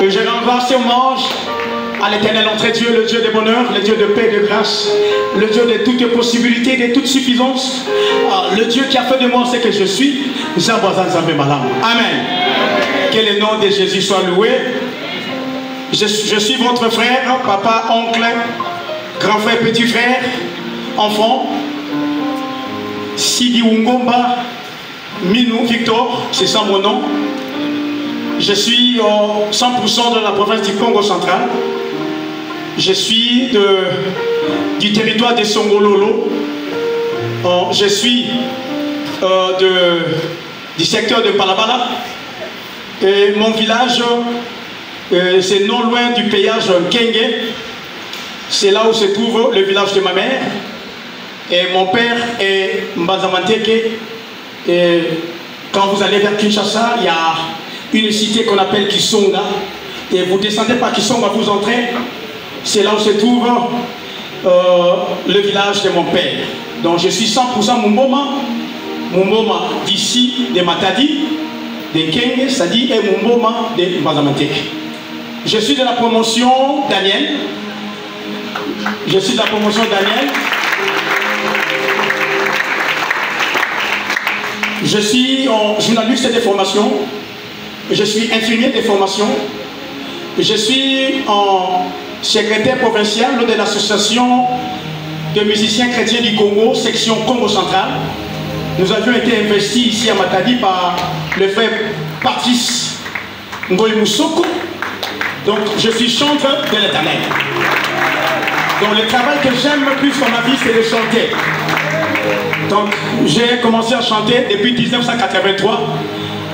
Et je rends grâce et hommage à l'Éternel, notre Dieu, le Dieu de bonheur, le Dieu de paix et de grâce, le Dieu de toutes possibilités, de toute suffisance, le Dieu qui a fait de moi ce que je suis. Amen. Que le nom de Jésus soit loué. Je suis votre frère, papa, oncle, grand frère, petit frère, enfant. Sidi Wungomba Minou Victor, c'est ça mon nom. Je suis 100% de la province du Congo central. Je suis du territoire de Songololo. Je suis du secteur de Palabala. Et mon village, c'est non loin du péage Kenge. C'est là où se trouve le village de ma mère. Et mon père est Mbazamanteke. Et quand vous allez vers Kinshasa, il y a une cité qu'on appelle Kisonga. Et vous descendez par Kisonga, vous entrez. C'est là où se trouve le village de mon père. Donc je suis 100% Mumboma d'ici, de Matadi, de Kenge, c'est-à-dire et Mumboma de Mbazamanteke. Je suis de la promotion Daniel. Je suis de la promotion Daniel. Je suis journaliste de formation. Je suis infirmier de formation. Je suis secrétaire provincial de l'association de musiciens chrétiens du Congo, section Congo central. Nous avions été investis ici à Matadi par le frère Patrice Ngoï Moussoko. Donc je suis chanteur de l'Éternel. Donc le travail que j'aime le plus dans ma vie, c'est de chanter. Donc j'ai commencé à chanter depuis 1983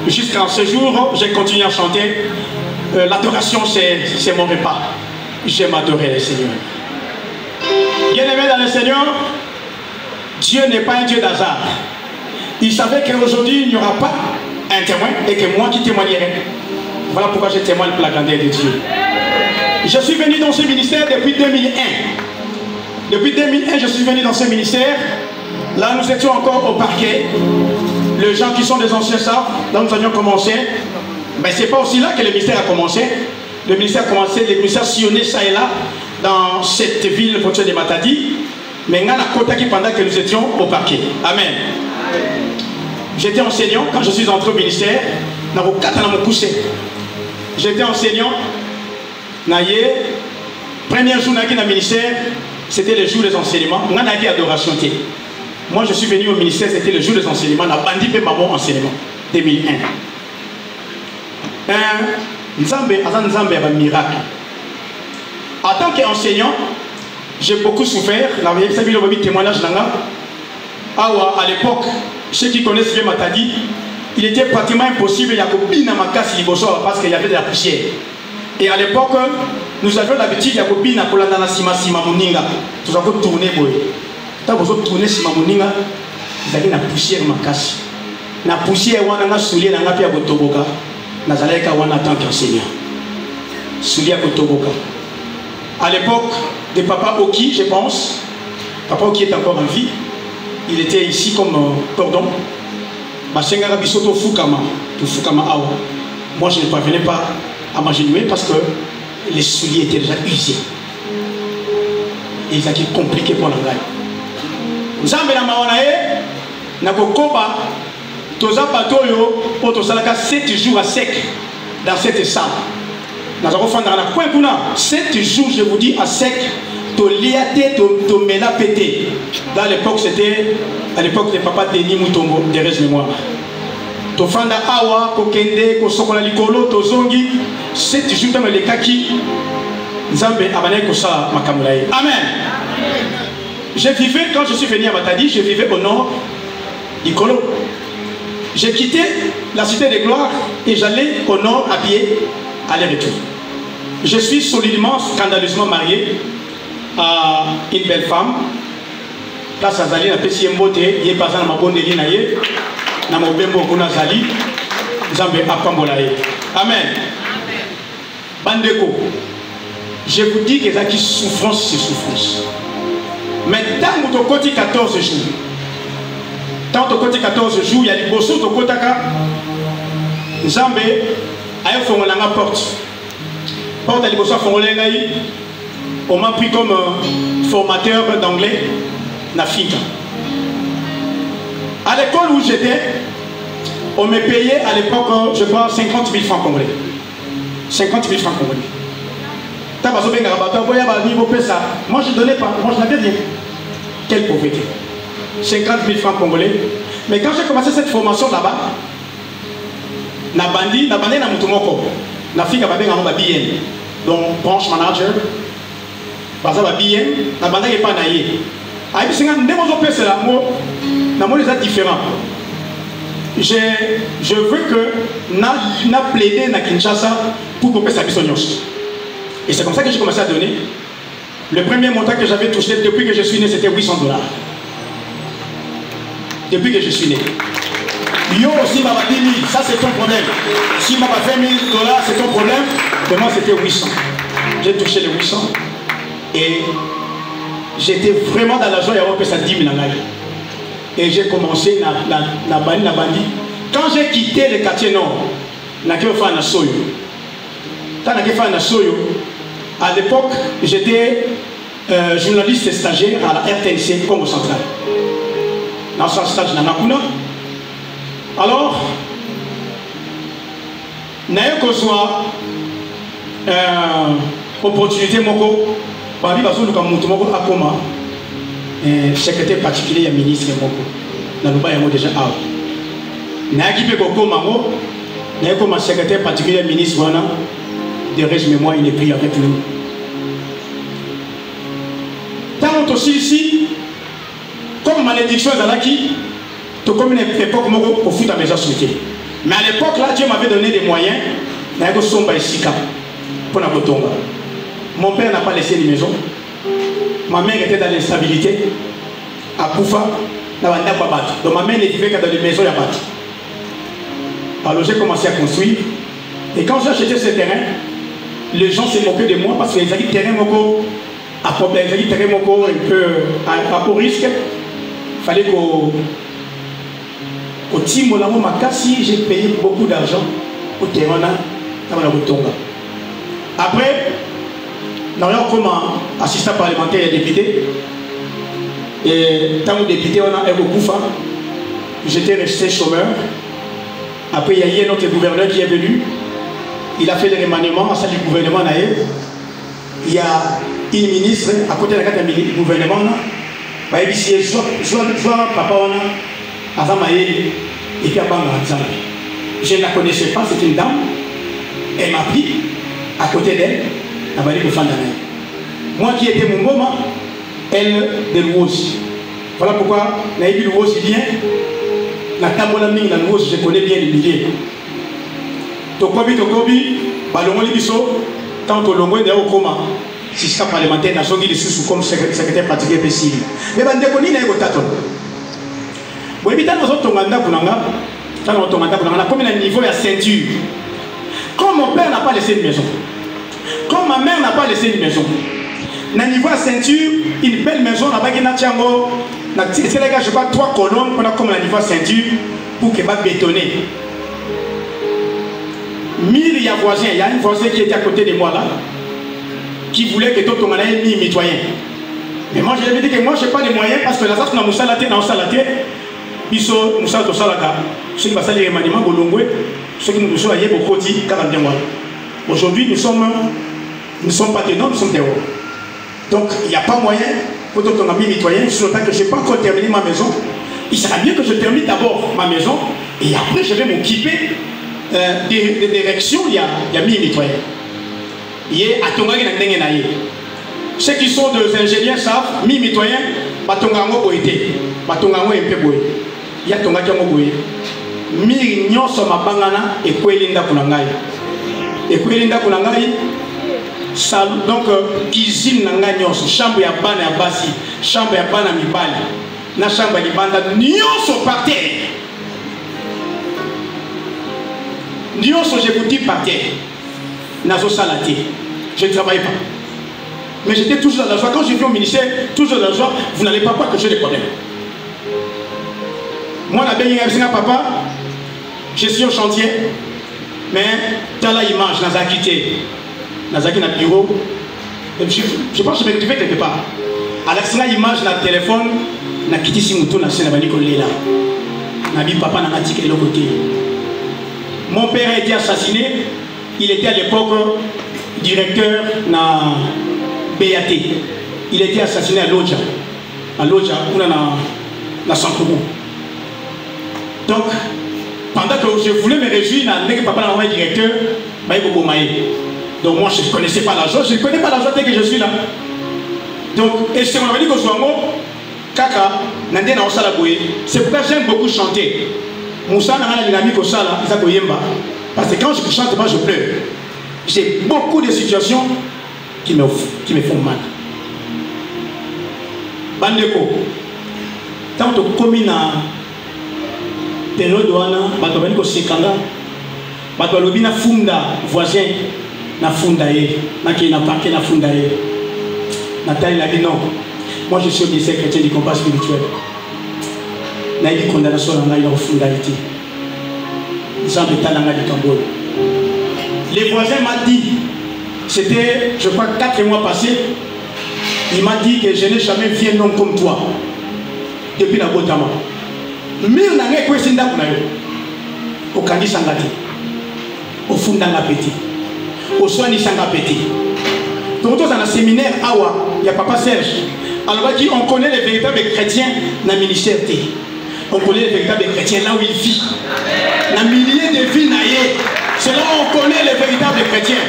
jusqu'à ce jour. J'ai continué à chanter. L'adoration, c'est mon repas. J'aime adorer le Seigneur. Bien-aimé dans le Seigneur, Dieu n'est pas un Dieu d'hasard. Il savait qu'aujourd'hui il n'y aura pas un témoin et que moi qui témoignerai. Voilà pourquoi je témoigne pour la grandeur de Dieu. Je suis venu dans ce ministère depuis 2001. Depuis 2001, je suis venu dans ce ministère. Là, nous étions encore au parquet. Les gens qui sont des anciens savent, là nous avions commencé. Mais ce n'est pas aussi là que le ministère a commencé. Le ministère a commencé, le ministère sillonnait ça et là, dans cette ville frontière de Matadi. Mais on a Kotaki pendant que nous étions au parquet. Amen. J'étais enseignant quand je suis entré au ministère. J'étais enseignant. Premier jour dans le ministère, c'était le jour des enseignements. On a dit adoration. Moi, je suis venu au ministère, c'était le jour des enseignements. On a bandi pe mabo enseignement 2001. Nzambe a un miracle. En tant qu'enseignant, j'ai beaucoup souffert. La témoignage à l'époque, ceux qui connaissent bien Matadi, il était pratiquement impossible. Il y a copine à ma casse parce qu'il y avait de la poussière. Et à l'époque, nous avions l'habitude, il y a copine à Kolanda Sima Moninga. Nous avons tourné. Quand vous avez tourné Sima Moninga, vous avez la poussière ma casse. La poussière, on a soulié dans la pierre de Toboka. Nazaleka wana tant qu'enseignant. Soulia Kotoboka. À l'époque de Papa Oki, je pense, Papa Oki est encore en vie. Il était ici comme cordon. Basengara Bisoto Fukama, tout Fukama Awa. Moi je ne parvenais pas à m'agenouiller parce que les souliers étaient déjà usés. Et ils étaient compliqués pour l'engager. Nzambe na maonae na kokoba toza batoyo pour to salaka 7 jours à sec dans cette salle. Nous avons fait dans coin kuna 7 jours je vous dis à sec to liate to mela pété. Dans l'époque c'était à l'époque de papa Denis Mutombo de res mémoire. To fanda awa ko kende ko sokola likolo to zongi 7 jours dans le kaki Nzambe abane ko sa makamulaye. Amen. Je vivais, quand je suis venu à Matadi, je vivais au nord du Colo. J'ai quitté la cité de gloire et j'allais au nord à pied, aller-retour. Je suis solidement, scandaleusement marié à une belle femme. Place à Zali, na pesi mbote, yé pas dans ma bonne ligne na yé, na mo bembo kuna Zali, Nzambe apambolaye. Amen. Bandeko, je vous dis que ça qui souffrance, c'est souffrance. Mais tant que tu côté 14 jours, tant que tu côté 14 jours, il y a des bossos de Kotaka. Nzambe a fait la porte. Porte à l'Ibosso Fongolais, on m'a pris comme formateur d'anglais na Finka. À l'école où j'étais, on me payait à l'époque, je crois, 50 000 francs congolais. 50 000 francs congolais. Moi je ne donnais pas, moi je n'avais rien. Quelle pauvreté. 50 000 francs congolais. Mais quand j'ai commencé cette formation là-bas, na bandi na mutumoko, na fika babe ngamba BN. Donc branch manager, baza ba BN, na banda pas na ye. Aïe bisinga ndemo zo pesa la mo, na mo les a différents. Je veux que na plaider na Kinshasa pour qu'on puisse s'habiller nyos. Et c'est comme ça que j'ai commencé à donner. Le premier montant que j'avais touché depuis que je suis né, c'était 800 $. Depuis que je suis né. Yo aussi, m'a 10 000, ça c'est ton problème. Si m'a 20 000 $, c'est ton problème. Mais moi, c'était 800. J'ai touché les 800. Et j'étais vraiment dans la joie et ça 10 000 $. Et j'ai commencé na bandi. Quand j'ai quitté le quartier nord, na fait na Soyo. Quand na fait na Soyo, à l'époque, j'étais journaliste et stagiaire à la RTNC Congo Central. Dans ce stage na Nakuna. Alors, naye kozwa opportunité moko, babi bazoluka mutu moko akoma secrétaire particulier ya ministre moko. Na luba yango déjà awa. Naye ki pe kokoma ngo, naye koma secrétaire particulier ya ministre wana. De reste mémoire, il est pris avec nous. Tant aussi ici, comme malédiction Zalaki, tout comme une époque pour foutre à mes associés. Mais à l'époque là, Dieu m'avait donné des moyens. Pour mon père n'a pas laissé une maison. Ma mère était dans l'instabilité. À Koufa, donc ma mère ne vivait que dans les maisons à battre. Alors j'ai commencé à construire. Et quand j'ai acheté ce terrain, les gens se moquaient de moi parce qu'ils avaient terrain à problème, ils avaient terrain un peu à haut risque. Il fallait qu'au Timo Lamo Makasi, j'ai payé beaucoup d'argent au terrain là. Après, nous avons comme assistant parlementaire et député. Et tant que député, on a un Koufa. J'étais resté chômeur. Après, il y a eu notre gouverneur qui est venu. Il a fait le remaniement à celle du gouvernement. Il y a une ministre à côté de la gouvernement. Papa, et puis je ne la connaissais pas, c'est une dame. Elle m'a pris à côté d'elle. Moi qui étais mon moment, elle de l'ouose. Voilà pourquoi Naïbi l'ouose vient. La Tamolaming, la l'ouose, je connais bien les milliers. Tokobi, Balongo Libiso, tant au Longo et au Koma, système parlementaire, n'a pas sous comme secrétaire particulier possible. Mais Bandekoni n'a pas de taton. Vous évitez nos autres Tonganda Kunanga, comme un niveau de ceinture. Comme mon père n'a pas laissé une maison, comme ma mère n'a pas laissé une maison, na niveau de ceinture, une belle maison, là-bas qui n'a pas c'est les gars, je vois 3 colonnes pour comme la niveau de ceinture pour que va bétonner. 1000 voisins, il y a une voisin qui était à côté de moi là, qui voulait que tout le monde ait mis mitoyen. Mais moi je lui ai dit que moi je n'ai pas les moyens parce que la salle n'a pas salaté, n'a pas salaté. Biso, nous sommes au salaka. Ceux qui passent les remaniements, Bolongwe, ceux qui nous sont allés au Koti, 41 mois. Aujourd'hui, nous ne sommes pas tenants, nous sommes dehors. Donc, il n'y a pas moyen pour ton ami mitoyen, sur le temps que je n'ai pas encore terminé ma maison. Il sera bien que je termine d'abord ma maison et après je vais m'occuper des directions. Il y a mis mitoyen. Ceux qui sont des ingénieurs savent, mi mitoyen, batongango boité, batongango un peu boé. Il y a ton gars qui a boé. Mi nyonso mabangana et kwelinda kunangai. Et kwelinda kunangai, donc cuisine nanga nyonso, chambre ya bana ya basi, chambre ya bana mibali, na chambre ya libanda nyonso par terre. Nyonso je vous dis par terre. Nazo salati. Je ne travaille pas. Mais j'étais toujours dans la joie. Quand je viens au ministère, toujours dans la joie, vous n'allez pas croire que j'ai des problèmes. Moi, la belle papa, je suis au chantier, mais tu as l'image, dans la quitté. Nazaki na bureau. Je pense que je me retrouvais quelque part. À la image na téléphone, na kiti simuto na scène bani kolela. Na bi papa na atike le côté. Mon père a été assassiné. Il était à l'époque directeur na BAT. Il a été assassiné à Lodja. À Lodja, on a na Sankourou. Donc, pendant que je voulais me réjouir, que papa n'a pas directeur, donc moi je ne connaissais pas la joie, je ne connais pas la joie dès que je suis là. Donc, et c'est mon ami que je suis Kaka, c'est pourquoi j'aime beaucoup chanter. Moussa n'a pas l'ami que ça là, parce que quand je ne chante pas, je pleure. J'ai beaucoup de situations qui me font mal. Bandeko, tant que commune à période wana bato bani ko sekanga bato lobi na funda voisin na funda ye na ki na parquet na funda ye Nathalie l'a dit non, moi je suis obéissé chrétien du compas spirituel na dit condamnation na ngai na funda été Jean Betalanga du Cambodge. Les voisins m'ont dit, c'était je crois 4 mois passés, il m'a dit que je n'ai jamais vu un homme comme toi depuis la Botama. Mille n'ange quoi c'est d'accord au Kandi Sangati, au Fundanga Petit, au Soani Sanga Petit. Donc dans un séminaire Awa, il y a Papa Serge. Alors il dit on connaît les véritables chrétiens dans le ministère T. On connaît les véritables chrétiens là où ils vivent. Dans milliers de vies naïe, c'est là où on connaît les véritables chrétiens.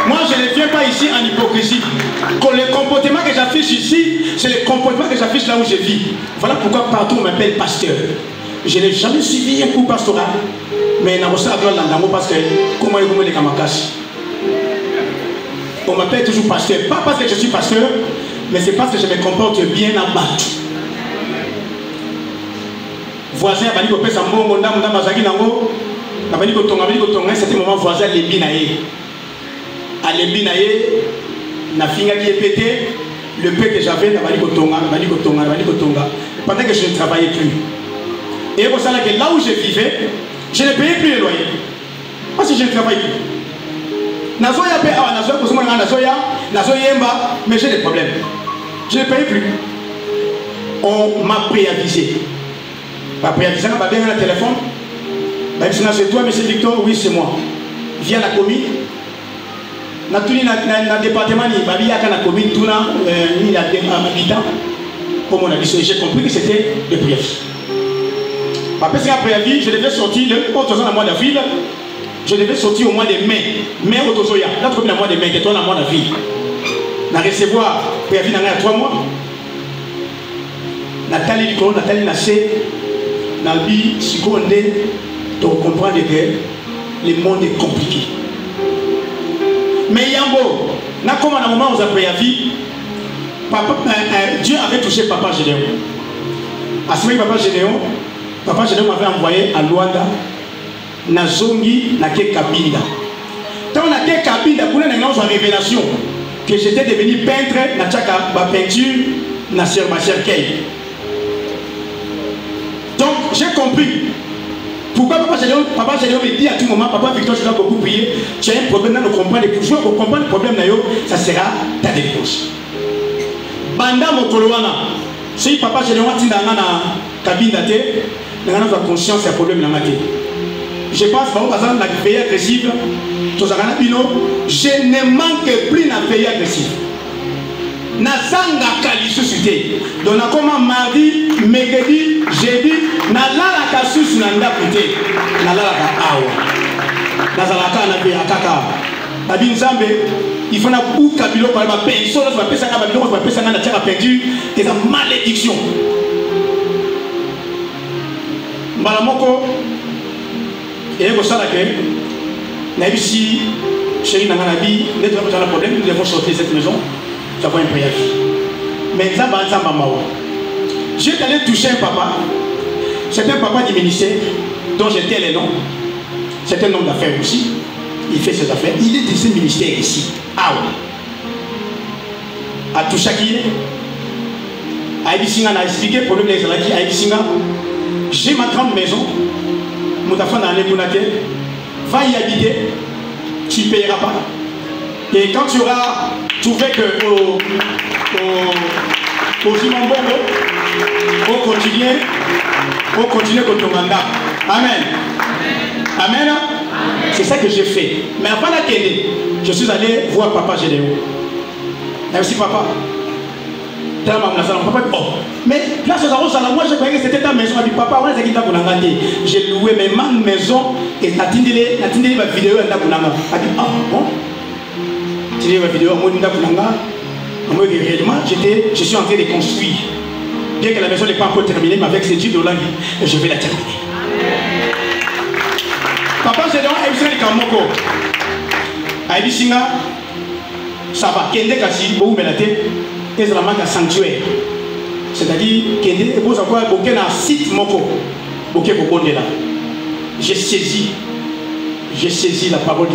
Moi je ne viens pas ici en hypocrisie. Le comportement que j'affiche ici, c'est le comportement que j'affiche là où je vis. Voilà pourquoi partout on m'appelle pasteur. Je n'ai jamais suivi un cours pastoral, mais parce que comment est les Kamakashi. On m'appelle toujours pasteur, pas parce que je suis pasteur, mais c'est parce que je me comporte bien en bas. Voisin, il y a un certain moment, voisin, à l'embinaye, na finga qui est pété, le peu que j'avais, pendant que je ne travaillais plus. Et pour ça, que là où je vivais, je ne payais plus le loyer. Parce que je ne travaillais plus. Mais j'ai des problèmes. Je ne payais plus. On m'a préavisé. On m'a préavisé, on m'a bien un téléphone. C'est toi, monsieur Victor? Oui, c'est moi. Viens à la commune. Dans le département, il y a la commune, il y a des habitants. Comme on a dit, j'ai compris que c'était des préavis. Après ce préavis, je devais sortir le mois d'avril. Je devais sortir au mois de mai. Mai au Tozoya. Là, tu as mois de mai, tu as le mois d'avril. Na recevoir préavis dans 3 mois. Nathalie Nicolo, Nathalie Nassé, Nabi Sikonde, tu comprends que le monde est compliqué. Mais Yambo, na comme à un moment où on a préavis, Dieu avait touché Papa Gédéon. À ce moment, Papa Gédéon m'avait envoyé à Luanda, na Zongi, na Ke Kabinda. Quand na Ke Kabinda, pour une révélation que j'étais devenu peintre, na Tchaka, ma peinture, na Serbacher Kei. Donc j'ai compris. Pourquoi Papa Gédéon me dit à tout moment, Papa Victor, je dois beaucoup prier, tu as un problème dans le comprendre, et pour comprendre le problème, ça sera ta délivrance. Banda Mokoloana, si Papa Gédéon a dit dans la cabine d'athée, il a conscience du problème dans la tête. Je pense que par exemple, la veille agressive, je ne manque plus la veille agressive. Nazanga Kalisusuté. Donc, comme mardi, mercredi, jeudi, Nalala Kasus Nanda Pute. Nalala Awa. Nazalaka Nabe Akaka. Abin Zambe, il faut que vous Kabilo par ma personne, je vais appeler ça Kabilo, je vais appeler ça Nathalie perdu, c'est une malédiction. Malamoko, et vous savez que, Nabishi, chérie Nanganabi, nous avons un problème, nous devons sortir de cette maison. Nous avons un préavis. Mais j'ai allé toucher un papa. C'est un papa du ministère dont j'étais le nom. C'est un homme d'affaires aussi. Il fait ses affaires. Il est de ce ministère ici. Ah oui. À Touchaki, à Ibisinga, on a expliqué le problème des Zalaki. À Ibisinga, j'ai ma grande maison. Mon enfant dans les Bounate. Va y habiter. Tu ne payeras pas. Et quand tu auras trouvé que au Jimambongo, on continue comme ton mandat. Amen. Amen. C'est ça que j'ai fait. Mais avant la Kende, je suis allé voir Papa Gédéon. Merci Papa. Papa, mais là, moi je croyais que c'était ta maison. Papa, j'ai loué mes maisons et j'ai attendu ma vidéo. Ah bon? Tu dis ma vidéo, réellement, je suis en train de construire. Bien que la maison n'est pas encore terminée, mais avec ces $10, je vais la terminer. Papa, c'est donc Ebsel Kamoko. Aïbisinga, ça va. Kende Kasi, Bou Melate, et ça manque un sanctuaire. C'est-à-dire, Kende, et vous avez un site Moko. Boké Bokondé là. J'ai saisi la parole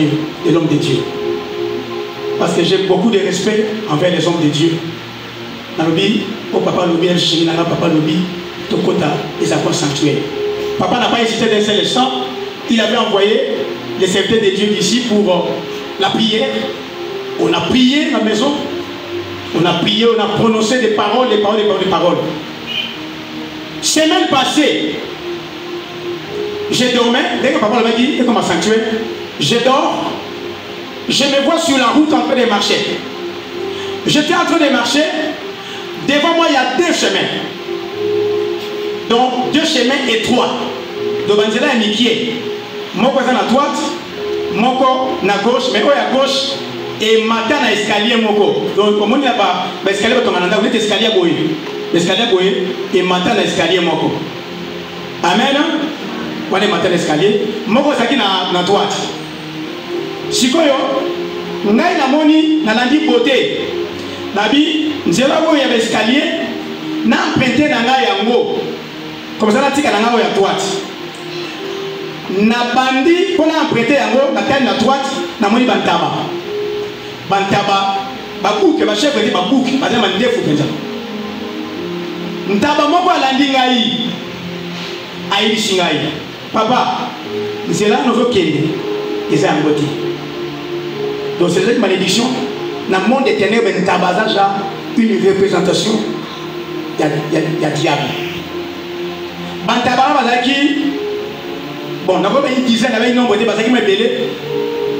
de l'homme de Dieu. Parce que j'ai beaucoup de respect envers les hommes de Dieu. Nalobi, au papa Lobi, papa Lobi, Tokota, et ça quoi sanctuaire. Papa n'a pas hésité d'un seul instant. Il avait envoyé les serviteurs de Dieu d'ici pour la prière. On a prié dans la maison. On a prié, on a prononcé des paroles, des paroles. Semaine passée, je dormais, dès que papa m'a dit, c'est comme un sanctuaire, je dors, je me vois sur la route en train de marcher. J'étais en train de marcher, devant moi il y a 2 chemins. Donc 2 chemins étroits. Donc Banzela est Mikié. Moko est à droite, Moko à gauche, mais à gauche, et matin à escalier Moko. Donc au monde là-bas, l'escalier va tomber dans l'escalier boy. L'escalier boy, et matin à escalier Moko. Amen. On est matin à l'escalier. Moko est à droite. Sikoyo, ngai na moni na landi beauté. Nabi, nzela boy ya escalier, na emprunté na ngai yango. Comme ça, la tika na ngai à droite. Na bandi pour emprunter yango na tête na droite na moni bantaba babuke ba chef de babuke ba zama ndefu penza ntaba moko alandi ngai ayi singai papa nzela nozo kende eza ngoti donc c'est cette malédiction na monde des ténèbres ntaba za une représentation ya diable bantaba bazaki. Bon, d'abord, une dizaine avec une nombre de personnes qui m'ont appelé.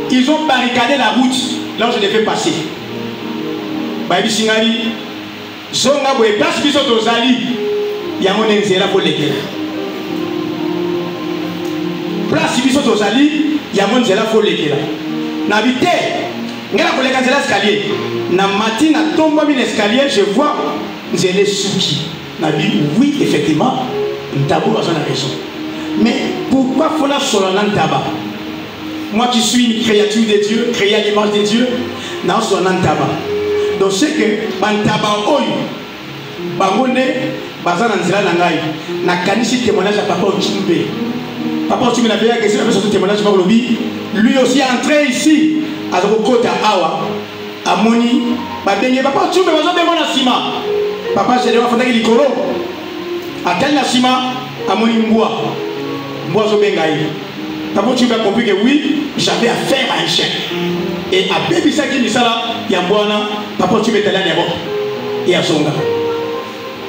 Ils ont barricadé la route là où je devais passer. Baïbi Singari, Zonga Boé, place Biso Tozali, Yamon Nzela pour les guerres. Place Biso Tozali, Yamon Nzela pour les guerres. N'habité, Ngala pour les escalier. Na matin, na tombe un escalier, je vois Nzela Souki. Nabi, oui, effectivement, Ntabo a son raison. Mais pourquoi faut-il sur le tabac? Moi qui suis une créature de Dieu, créée à l'image de Dieu, dans sur le tabac. Donc c'est que ban tabac oyo, bangone, bazan nzela nangai, na kanisi témoignage à Papa Ochumbe. Papa Ochumbe n'a pas question avec ce témoignage par le bi. Lui aussi est entré ici à Zokota Awa, à Moni, babenye Papa Ochumbe bazan de mon sima. Papa j'ai déjà fait des likolo. À tel nasima, à Moni Mboua. Moi, je vais gagner. D'abord, tu vas comprendre que oui, j'avais affaire à un chien. Et à Bébisa qui dit ça là, il y a un bon an, papa, tu vas t'aller à Nébo. Et à Zonga.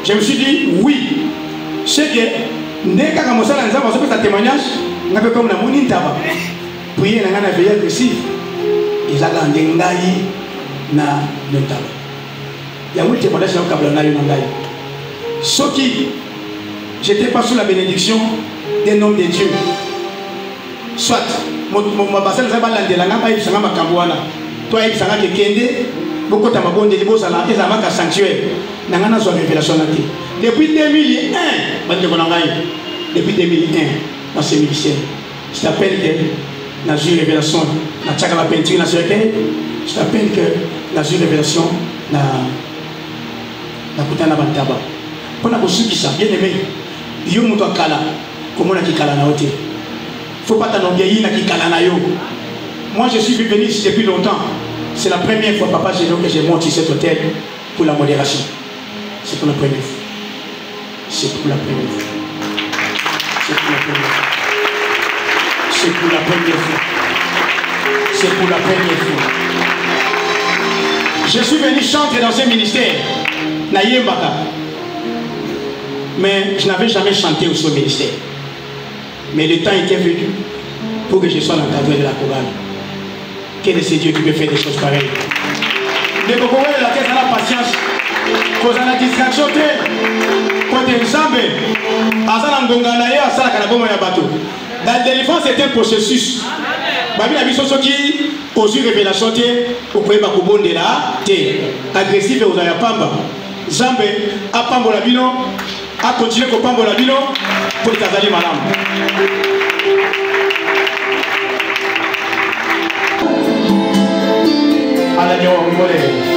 Je me suis dit, oui. C'est que, dès que je suis allé à un témoignage, je vais comme la monine taba. Puis, il y a un veilleur agressif. Ils ont un dengaï na le taba. Il y a un témoignage qui a un câble. Ce qui, j'étais pas sous la bénédiction d'un homme de Dieu. Soit, mon bassin n'a pas l'andela, n'a pas eu sa makamboana. Toi, il s'en a que Kende, beaucoup de mabonde de beaux salons, et ça m'a sanctuaire. N'a pas de révélation. Depuis 2001, depuis 2001, dans ce ministère, je t'appelle que dans une révélation, dans chaque la peinture, dans ce recueil, je t'appelle que dans une révélation, dans Koutana Bantaba. Pour la personne qui s'est bien aimé, il y a un kala. Comment on a dit kala na ote? Faut pas t'ennuyer na ki kala na yo. Moi je suis venu ici depuis longtemps. C'est la première fois, papa, que j'ai monté cet hôtel pour la modération. C'est pour la première fois. C'est pour la première fois. C'est pour la première fois. C'est pour la première fois. C'est pour la première fois. Je suis venu chanter dans ce ministère. Nayembaka. Mais je n'avais jamais chanté au son ministère. Mais le temps était venu pour que je sois l'encadré de la chorale. Quel est ce Dieu qui peut faire des choses pareilles? Mais pour pouvoir la tête à la patience, pour la distraction, quand tu es ensemble, la délivrance est un processus. Babi la mission qui aussi révélation au pouvez pas de la agressif et aux ayapamba. Zambe a pambo la bino a continué ko pambo la bino pour les kazali malam. Ala nyo ngole.